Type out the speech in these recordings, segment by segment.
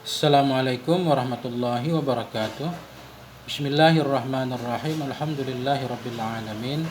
Assalamualaikum warahmatullahi wabarakatuh. Bismillahirrahmanirrahim. Alhamdulillahirabbil alamin.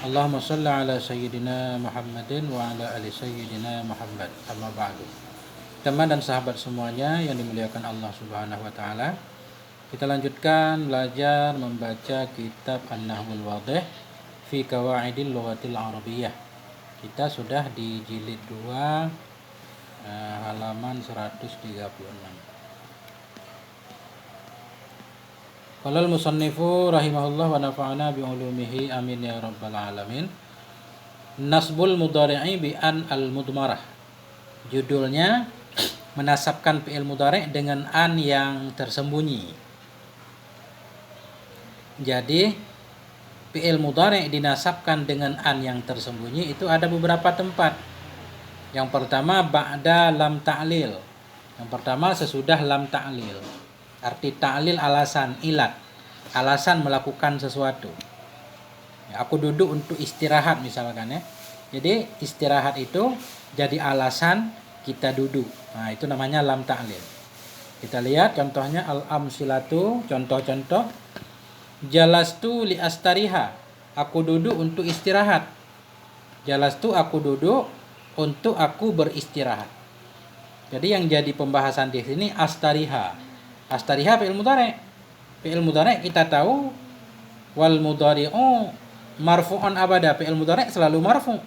Allahumma shalli ala sayyidina Muhammadin wa ala ali sayyidina Muhammad. Amma ba'du. Teman dan sahabat semuanya yang dimuliakan Allah Subhanahu wa taala. Kita lanjutkan belajar membaca kitab An-Nahwul Wadih fi Qawaidil Lughatil Arabiyyah. Kita sudah di jilid 2 halaman 136. Qala al-musannifu rahimahullah wa nafa'ana bi ulumihi amin ya rabbal alamin. Nasbul mudhari'i bi an al-mudmarah. Judulnya menasabkan fi'il mudhari' dengan an yang tersembunyi. Jadi fi'il mudhari' dinasabkan dengan an yang tersembunyi itu ada beberapa tempat. Yang pertama ba'da lam ta'lil. Yang pertama sesudah lam ta'lil. Arti ta'lil alasan, ilat, alasan melakukan sesuatu. Ya, aku duduk untuk istirahat misalkan ya. Jadi istirahat itu jadi alasan kita duduk. Nah, itu namanya lam ta'lil. Kita lihat contohnya al-amsilatu, contoh-contoh. Jalastu li astariha. Aku duduk untuk istirahat. Jalastu aku duduk untuk aku beristirahat. Jadi yang jadi pembahasan di sini astariha. Astariha fi'il mudhari'. Fi'il mudhari' kita tahu wal mudhari'u marfu'un abada. Fi'il mudhari' selalu marfu'.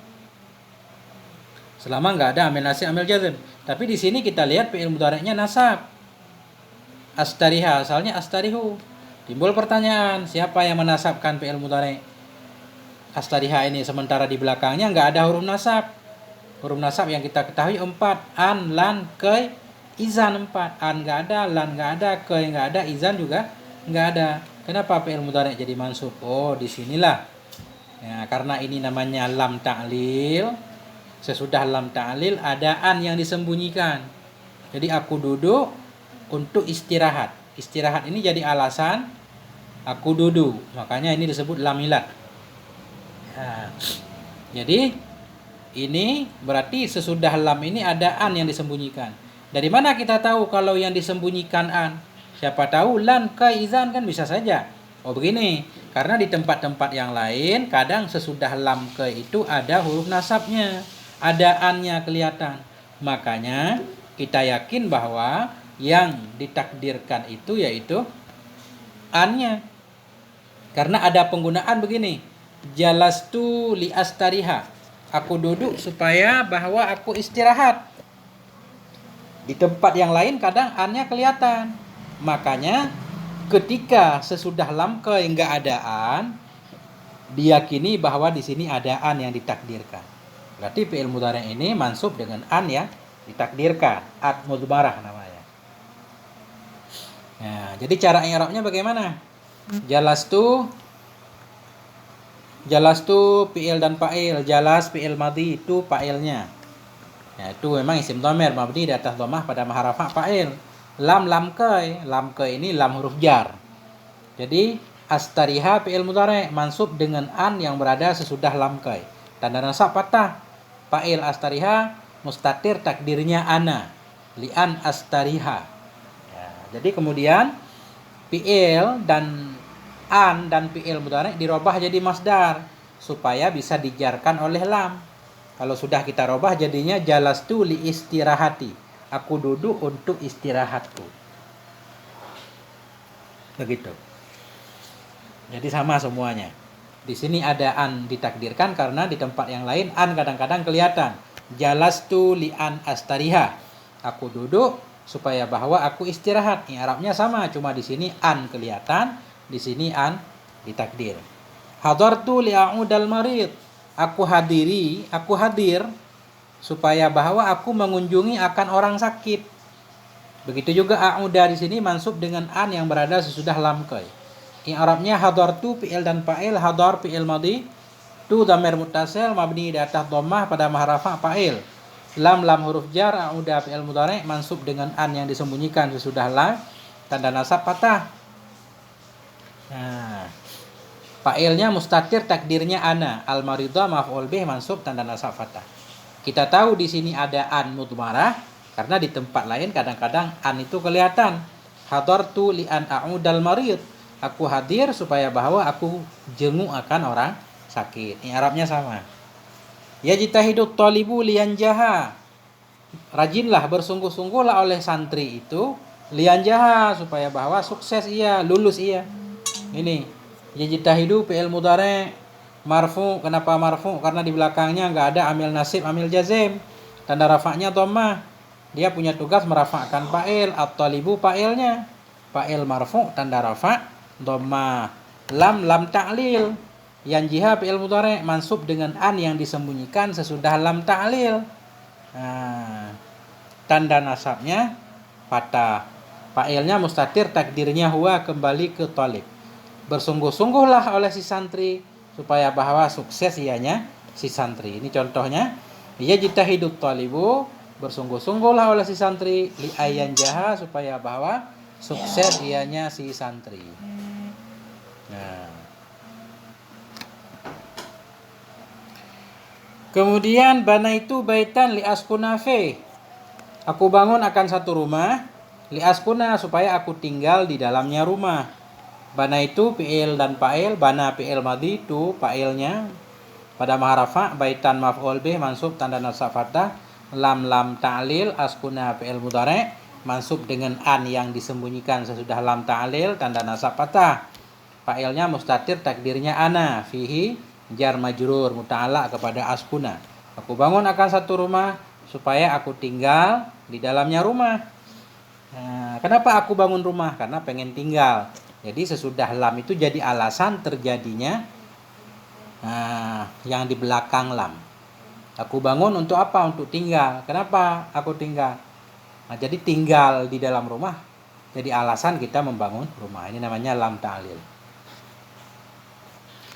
Selama enggak ada amil nasib, amil jazm. Tapi di sini kita lihat fi'il mudhari'nya nasab. Astariha asalnya astarihu. Timbul pertanyaan, siapa yang menasabkan fi'il mudhari'? Astariha ini sementara di belakangnya enggak ada huruf nasab. Huruf nasab yang kita ketahui 4, an, lan, kai, izan 4. An nggak ada, lan nggak ada, ke nggak ada, izan juga nggak ada. Kenapa fi'il mudhari' jadi mansub? Oh, disinilah. Ya, karena ini namanya lam ta'lil. Sesudah lam ta'lil ada an yang disembunyikan. Jadi aku duduk untuk istirahat. Istirahat ini jadi alasan aku duduk. Makanya ini disebut lam ilat. Ya. Jadi ini berarti sesudah lam ini ada an yang disembunyikan. Dari mana kita tahu kalau yang disembunyikan an? Siapa tahu lan ka izan kan bisa saja. Oh begini, karena di tempat-tempat yang lain kadang sesudah lam ke itu ada huruf nasabnya, ada annya kelihatan. Makanya kita yakin bahwa yang ditakdirkan itu yaitu annya. Karena ada penggunaan begini, jalastu li astariha. Aku duduk supaya bahwa aku istirahat. Di tempat yang lain kadang annya kelihatan. Makanya ketika sesudah lam ke enggak ada an, diyakini bahwa di sini ada an yang ditakdirkan. Berarti fi'il mudhari' ini mansub dengan an yang ditakdirkan, ad mudmarah namanya. Nah, jadi cara i'rabnya bagaimana? Jalastu fi'il dan fa'il. Jalas fi'il madhi itu fa'ilnya. Ya, itu memang isim dhamir mabni di atas dhammah pada maharafa fa'il. Lam ke. Lam ke ini lam huruf jar. Jadi astariha fi'il mudhari' mansub dengan an yang berada sesudah lam ke. Tanda nasab fathah. Fa'il astariha mustatir takdirnya ana. Li'an astariha. Ya, jadi kemudian fi'il dan an dan fi'il mudhari' dirubah jadi masdar supaya bisa dijarkan oleh lam. Kalau sudah kita robah jadinya jalastu li istirahati. Aku duduk untuk istirahatku. Begitu. Jadi sama semuanya. Di sini ada an ditakdirkan karena di tempat yang lain an kadang-kadang kelihatan. Jalastu li an astariha. Aku duduk supaya bahwa aku istirahat. I'rabnya sama, cuma di sini an kelihatan, di sini an ditakdir. Hadartu li'a'udal marid. Aku hadir supaya bahwa aku mengunjungi akan orang sakit. Begitu juga a'uda di sini mansub dengan an yang berada sesudah lam ke. I'rabnya hadartu fi'il dan fa'il, hadar fi'il madhi, tu dhamir muttasil mabni di atas dhammah pada maharafa fa'il. Lam huruf jar, a'uda fi'il mudhari' mansub dengan an yang disembunyikan sesudah lam, tanda nasab fathah. Nah, fa'ilnya mustatir takdirnya ana. Al-maridha maf'ul bih mansub tanda nasab fathah. Kita tahu di sini ada an mudmarah, Karena di tempat lain kadang-kadang an itu kelihatan. Hadartu li an a'udal marid. Aku hadir supaya bahwa aku jenguk akan orang sakit. Ini Arabnya sama. Yajtahidut talibu liyanjaha. Rajinlah, bersungguh-sungguhlah oleh santri itu liyanjaha supaya bahwa sukses ia, lulus ia. Ini yajtahidu fi'il mudhari' marfu. Kenapa marfu? Karena di belakangnya enggak ada amil nasib, amil jazim. Tanda rafa'nya dhammah. Dia punya tugas merafa'kan fa'il, at-talibu fa'ilnya. Fa'il marfu tanda rafa' dhammah. Lam ta'lil. Yanjiha fi'il mudhari' mansub dengan an yang disembunyikan sesudah lam ta'lil. Nah, tanda nasabnya fathah. Fa'ilnya mustatir, takdirnya huwa, kembali ke talib. Bersungguh-sungguhlah oleh si santri supaya bahwa sukses ianya si santri. Ini contohnya. Yajtahidut talibu, bersungguh-sungguhlah oleh si santri li ayyan jaha supaya bahwa sukses ianya si santri. Nah. Kemudian banaitu baitan li askuna fi. Aku bangun akan satu rumah li askuna supaya aku tinggal di dalamnya rumah. Banaitu fi'il dan fa'il, bana fi'il madhi, tu fa'ilnya pada maharafa, baitan maf'ul bih mansub tanda nasab fathah, lam ta'lil, askuna fi'il mudhari' mansub dengan an yang disembunyikan sesudah lam ta'lil tanda nasab fathah. Fa'ilnya mustatir, takdirnya ana, fihi jar majrur muta'alaq kepada askuna. Aku bangun akan satu rumah supaya aku tinggal di dalamnya rumah. Nah, kenapa aku bangun rumah? Karena pengen tinggal. Jadi sesudah lam itu jadi alasan terjadinya yang di belakang lam. Aku bangun untuk apa? Untuk tinggal. Kenapa aku tinggal? Nah, jadi tinggal di dalam rumah jadi alasan kita membangun rumah. Ini namanya lam ta'lil.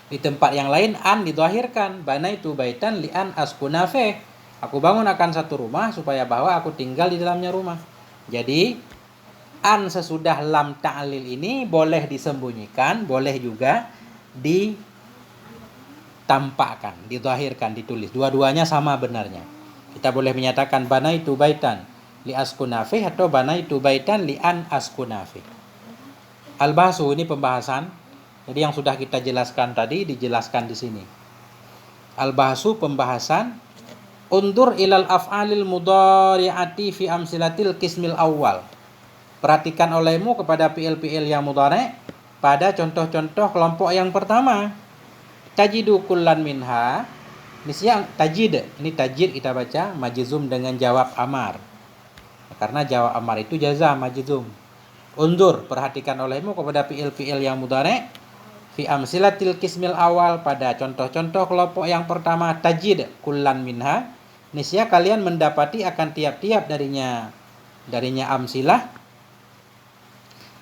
Di tempat yang lain an didhahirkan. Banaitu baitan li an askuna fi. Aku bangun akan satu rumah supaya bahwa aku tinggal di dalamnya rumah. Jadi an sesudah lam ta'lil ini boleh disembunyikan, boleh juga ditampakkan, didhahirkan, ditulis. Dua-duanya sama benarnya. Kita boleh menyatakan banaitu baitan li askuna fi atau banaitu baitan li an askuna fi. Al-bahsu, ini pembahasan. Jadi yang sudah kita jelaskan tadi dijelaskan di sini. Al-bahsu, pembahasan. Undur ilal af'alil mudhari'ati fi amsilatil qismil awal. Perhatikan olehmu kepada fi'il-fi'il yang mudhari' pada contoh-contoh kelompok yang pertama. Tajidu kullan minha. Misalnya tajid. Ini tajid kita baca majzum dengan jawab amar. Karena jawab amar itu jazam majzum. Undur, perhatikan olehmu kepada fi'il-fi'il yang mudhari' fi amsilatil qismil awal pada contoh-contoh kelompok yang pertama. Tajid kullan minha. Niscaya kalian mendapati akan tiap-tiap darinya amsilah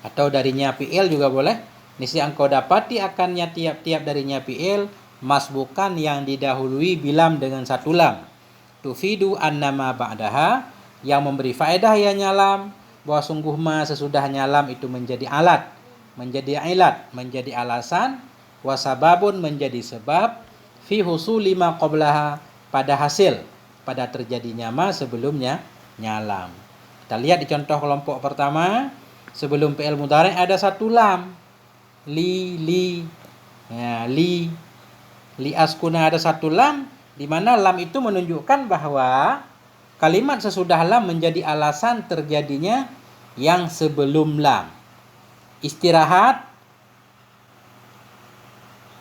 atau darinya fi'il juga boleh. Niscaya engkau dapati akannya tiap-tiap darinya fi'il masbukan yang didahului bilam dengan satu lam. Tufidu annama ba'daha, yang memberi faedah ya nyalam bahwa sungguh ma sesudahnya lam itu menjadi alat, menjadi ilat, menjadi alasan, wasababun menjadi sebab, fi husuli ma qablaha pada hasil, pada terjadinya ma sebelumnya nyalam. Kita lihat di contoh kelompok pertama, sebelum fi'il mudhari' ada satu lam. Ya, li askuna ada satu lam, di mana lam itu menunjukkan bahwa kalimat sesudah lam menjadi alasan terjadinya yang sebelum lam. Istirahat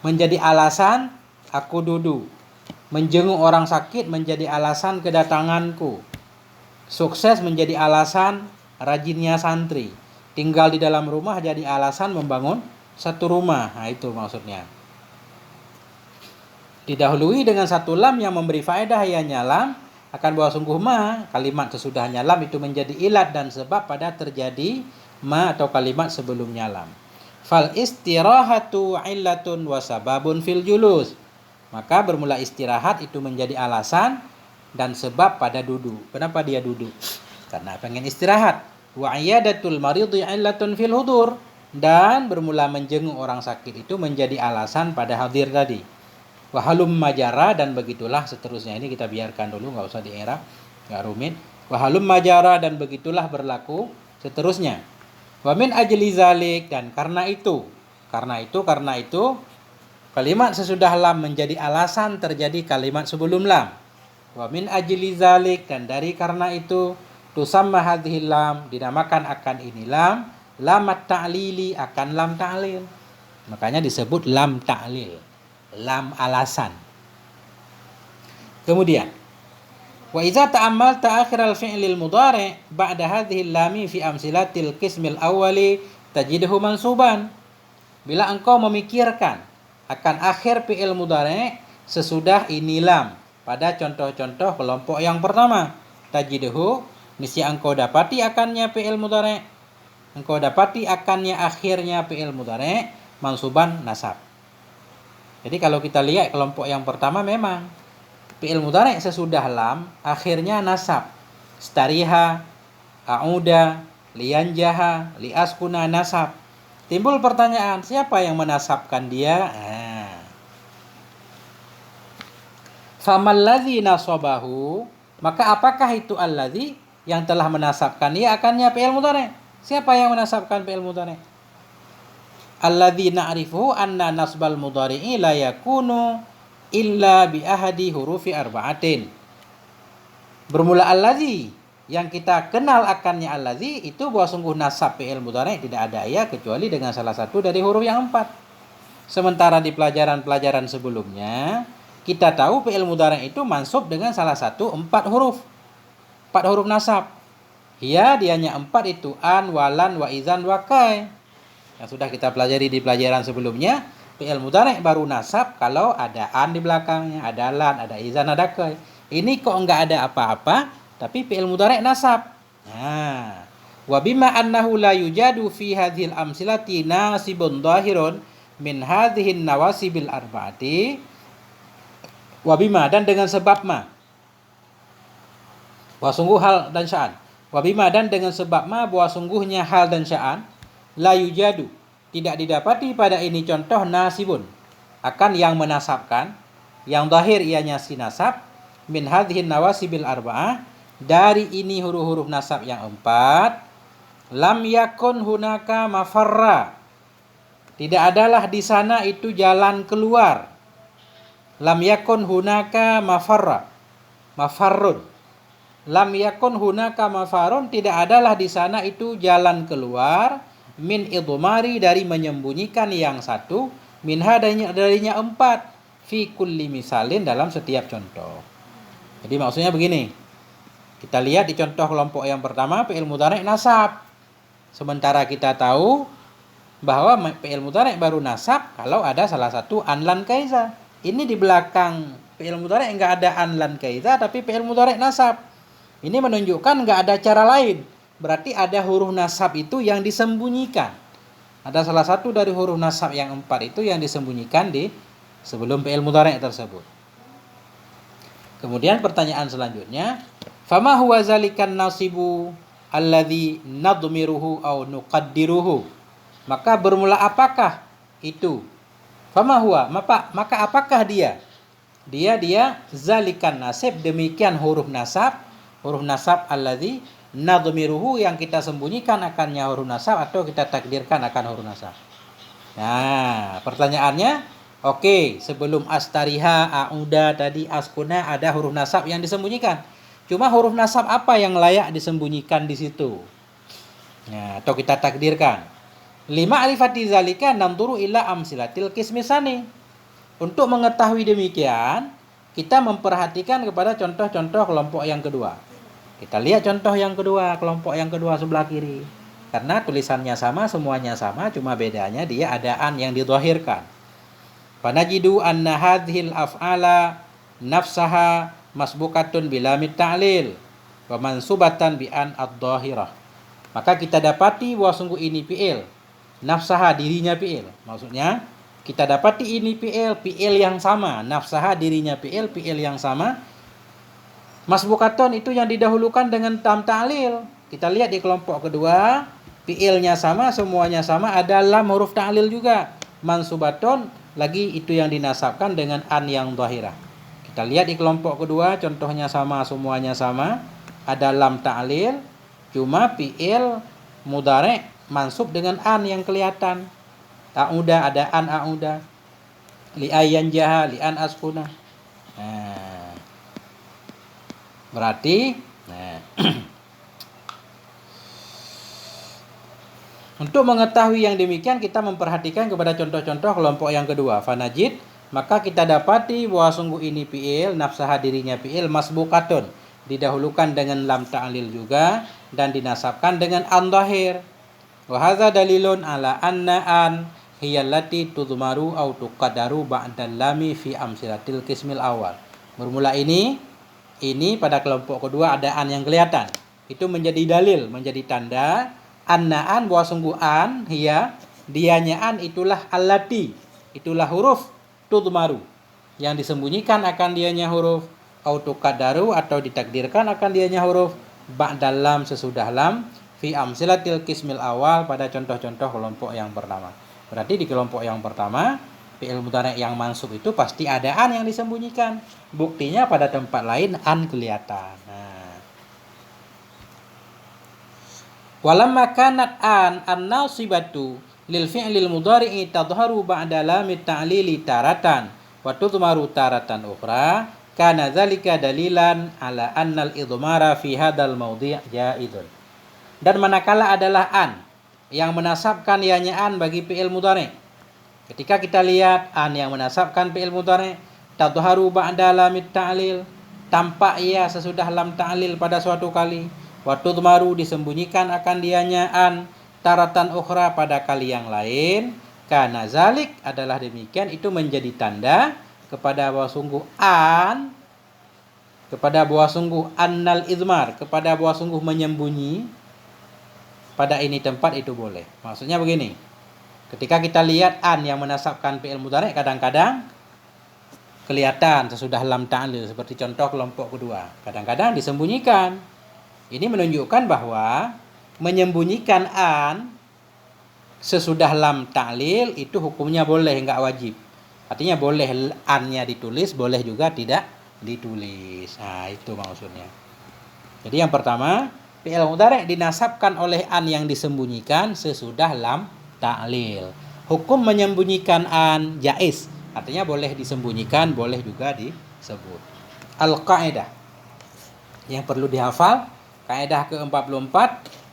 menjadi alasan aku duduk. Menjenguk orang sakit menjadi alasan kedatanganku. Sukses menjadi alasan rajinnya santri. Tinggal di dalam rumah jadi alasan membangun satu rumah. Nah, itu maksudnya. Didahului dengan satu lam yang memberi faedah ya nyalam, akan bahwa sungguh ma kalimat sesudahnya lam itu menjadi ilat dan sebab pada terjadi ma atau kalimat sebelumnya lam. Fal istirahatu illatun wa sababun fil julus. Maka bermula istirahat itu menjadi alasan dan sebab pada duduk. Kenapa dia duduk? Karena pengen istirahat. Wa iyadatul maridhi illatun fil hudur. Dan bermula menjenguk orang sakit itu menjadi alasan pada hadir tadi. Wa halum majara, dan begitulah seterusnya. Ini kita biarkan dulu, nggak usah di-i'rab, nggak rumit. Wa halumma jara, dan begitulah berlaku seterusnya. Wa min ajli zalik, dan karena itu kalimat sesudah lam menjadi alasan terjadi kalimat sebelum lam. Wa min ajli zalik, dan dari karena itu tusamma hadhil lam, dinamakan akan ini lam lamat ta'lili, akan lam ta'lil. Makanya disebut lam ta'lil, lam alasan. Kemudian wa idza ta'ammalta akhir al-fi'lil mudhari' ba'da hadhihi al-lami fi amsilatil qismil awwali tajidhu mansuban. Bila engkau memikirkan akan akhir fi'il mudhari' sesudah ini lam pada contoh-contoh kelompok yang pertama, tajidhu, niscaya engkau dapati akannya fi'il mudhari', engkau dapati akannya akhirnya fi'il mudhari' mansuban nasab. Jadi kalau kita lihat kelompok yang pertama, memang fi'il mudhari' sesudah lam akhirnya nasab. Stariha, a'uda, lianjaha, liaskuna nasab. Timbul pertanyaan, siapa yang menasabkan dia? Famalladzi nasabahu, maka apakah itu alladzi yang telah menasabkan dia akannya fi'il mudhari'? Siapa yang menasabkan fi'il mudhari'? Alladzi na'rifu anna nasbal mudhari'i la yakunu illa bi ahadi hurufi arba'atin. Bermula alladzi, yang kita kenal akannya alladzi itu bahwa sungguh nasab fi'il mudhari' tidak ada ya kecuali dengan salah satu dari huruf yang 4. Sementara di pelajaran-pelajaran sebelumnya kita tahu fi'il mudhari' itu mansub dengan salah satu 4 huruf. 4 huruf nasab. Ya, dianya 4 itu an, walan, wa izan, wa kai. Yang sudah kita pelajari di pelajaran sebelumnya, fi'il mudhari' baru nasab kalau ada an di belakangnya, ada lan, ada izan, ada kai. Ini kok enggak ada apa-apa, tapi fi'il mudhari' nasab. Nah, wa bima annahu la yujadu fi hadhil amsilati nasibun dhahirun min hadhihin nawasibil arba'ati. Wa bima, dan dengan sebab ma. Wa sungguh hal dan sya'an. Wa bima, dan dengan sebab ma, bahwa sungguhnya hal dan sya'an la yujadu, tidak didapati pada ini contoh nasibun, akan yang menasabkan, yang zahir ianya si nasab, min hadhihin nawasibil arba'ah, dari ini huruf-huruf nasab yang 4, lam yakun hunaka mafarra, tidak adalah di sana itu jalan keluar. Lam yakun hunaka mafarra, mafarrun. Lam yakun hunaka mafarun, tidak adalah di sana itu jalan keluar, min idmari, dari menyembunyikan yang satu, minha, darinya 4, fi kulli misalin, dalam setiap contoh. Jadi maksudnya begini, kita lihat di contoh kelompok yang pertama fi'il mudhari' nasab. Sementara kita tahu bahwa fi'il mudhari' baru nasab kalau ada salah satu an, lan, kaiza. Ini di belakang fi'il mudhari' enggak ada an, lan, kaiza, tapi fi'il mudhari' nasab. Ini menunjukkan enggak ada cara lain. Berarti ada huruf nasab itu yang disembunyikan. Ada salah satu dari huruf nasab yang 4 itu yang disembunyikan di sebelum fi'il mudhari' tersebut. Kemudian pertanyaan selanjutnya, fama huwa zalikan nasibu alladzi nadmiruhu au nuqaddiruhu. Maka bermula apakah itu? Fama huwa, maka apakah dia? Dia zalikan nasib, demikian huruf nasab alladzi nadmiruhu, yang kita sembunyikan akannya huruf nasab atau kita takdirkan akan huruf nasab. Nah, pertanyaannya, oke, sebelum astariha, a'uda tadi, askuna, ada huruf nasab yang disembunyikan. Cuma huruf nasab apa yang layak disembunyikan di situ? Nah, atau kita takdirkan. Lima alifati zalika namduru ila amsilatil qismisani. Untuk mengetahui demikian, kita memperhatikan kepada contoh-contoh kelompok yang kedua. Kita lihat contoh yang kedua, kelompok yang kedua sebelah kiri. Karena tulisannya sama, semuanya sama, cuma bedanya dia ada an yang didhahirkan. Fanajidu anna hadhil af'ala nafsaha masbukatun bilamit ta'lil wa mansubatan bi an ad-dhahirah. Maka kita dapati bahwa sungguh ini fi'il, nafsaha, dirinya fi'il. Maksudnya kita dapati ini fi'il yang sama, nafsaha, dirinya fi'il yang sama. Masbukaton itu yang didahulukan dengan tam ta'lil. Kita lihat di kelompok kedua, fi'ilnya sama, semuanya sama, ada lam huruf ta'lil juga. Mansubaton lagi itu yang dinasabkan dengan an yang dhahirah. Kita lihat di kelompok kedua, contohnya sama, semuanya sama. ada lam ta'lil, cuma fi'il mudhari' mansub dengan an yang kelihatan. A'uda, ada an a'uda. Li ayyan jaha, li an askuna. Nah, berarti untuk mengetahui yang demikian kita memperhatikan kepada contoh-contoh kelompok yang kedua. Fanajid, maka kita dapati bahwa sungguh ini fi'il, nafsaha dirinya fi'il masbukatun, didahulukan dengan lam ta'lil juga dan dinasabkan dengan an dhahir. Wa hadza dalilun ala anna an hiya allati tudmaru au tuqaddaru ba'dal lami fi amsilatil qismil awal. Bermula ini pada kelompok kedua ada an yang kelihatan. Itu menjadi dalil, menjadi tanda annaan bahwa sungguh an hiya dianya an itulah allati, itulah huruf tudmaru yang disembunyikan akan dianya huruf autuqaddaru atau ditakdirkan akan dianya huruf ba'dal lam sesudah lam fi amsilatil qismil awal pada contoh-contoh kelompok yang pertama. Berarti di kelompok yang pertama fi'il mudhari' yang mansub itu pasti ada an yang disembunyikan. Buktinya pada tempat lain an kelihatan. Walamma kanat an-nasibatu lil fi'lil mudhari'i tadhharu ba'da lamit ta'lili taratan wa tudmaru taratan ukhra, kana dzalika dalilan ala annal idmara fi hadzal mawdi' jaizun. Dan manakala adalah an yang menasabkan ianya an bagi fi'il mudhari'. Ketika kita lihat an yang menasabkan fi'il mudhari' tadhharu ba'da lamit ta'lil, tampak ia sesudah lam ta'lil pada suatu kali. Waktu tudmaru disembunyikan akan dianya an taratan ukhra pada kali yang lain. Karena zalik adalah demikian, itu menjadi tanda kepada bahwa sungguh an, kepada bahwa sungguh annal idmar, kepada bahwa sungguh menyembunyi pada ini tempat itu boleh. Maksudnya begini, ketika kita lihat an yang menasabkan fi'il mudhari' kadang-kadang kelihatan sesudah lam ta'lil, seperti contoh kelompok kedua. Kadang-kadang disembunyikan. Ini menunjukkan bahwa menyembunyikan an sesudah lam ta'lil itu hukumnya boleh, enggak wajib. Artinya boleh an-nya ditulis, boleh juga tidak ditulis. Nah, itu maksudnya. Jadi yang pertama, fi'il mudhari' dinasabkan oleh an yang disembunyikan sesudah lam ta'lil. Hukum menyembunyikan an jaiz, artinya boleh disembunyikan, boleh juga disebut. Al-qaidah yang perlu dihafal, kaidah ke-44,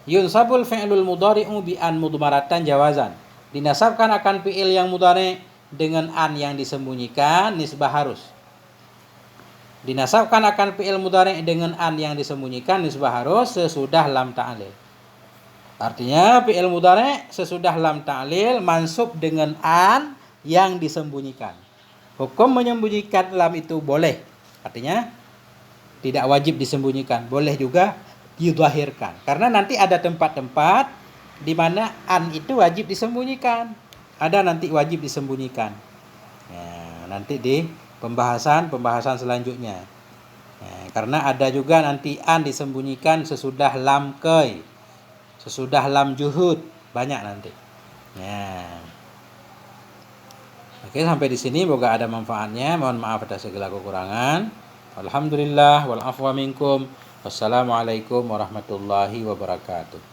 yunsabul fi'lul mudhari'u bi an mudmaratan jawazan. Dinasabkan akan fi'il yang mudhari' dengan an yang disembunyikan nisbah harus. Dinasabkan akan fi'il mudhari' dengan an yang disembunyikan nisbah harus sesudah lam ta'lil. Artinya fi'il mudhari' sesudah lam ta'lil mansub dengan an yang disembunyikan. Hukum menyembunyikan lam itu boleh. Artinya tidak wajib disembunyikan, boleh juga didhahirkan. Karena nanti ada tempat-tempat di mana an itu wajib disembunyikan. Ada nanti wajib disembunyikan. Ya, nanti di pembahasan selanjutnya. Ya, karena ada juga nanti an disembunyikan sesudah lam kai, sesudah lam juhud, banyak nanti. Ya. Oke, sampai di sini semoga ada manfaatnya. Mohon maaf atas segala kekurangan. Alhamdulillah wal afwa minkum. Wassalamualaikum warahmatullahi wabarakatuh.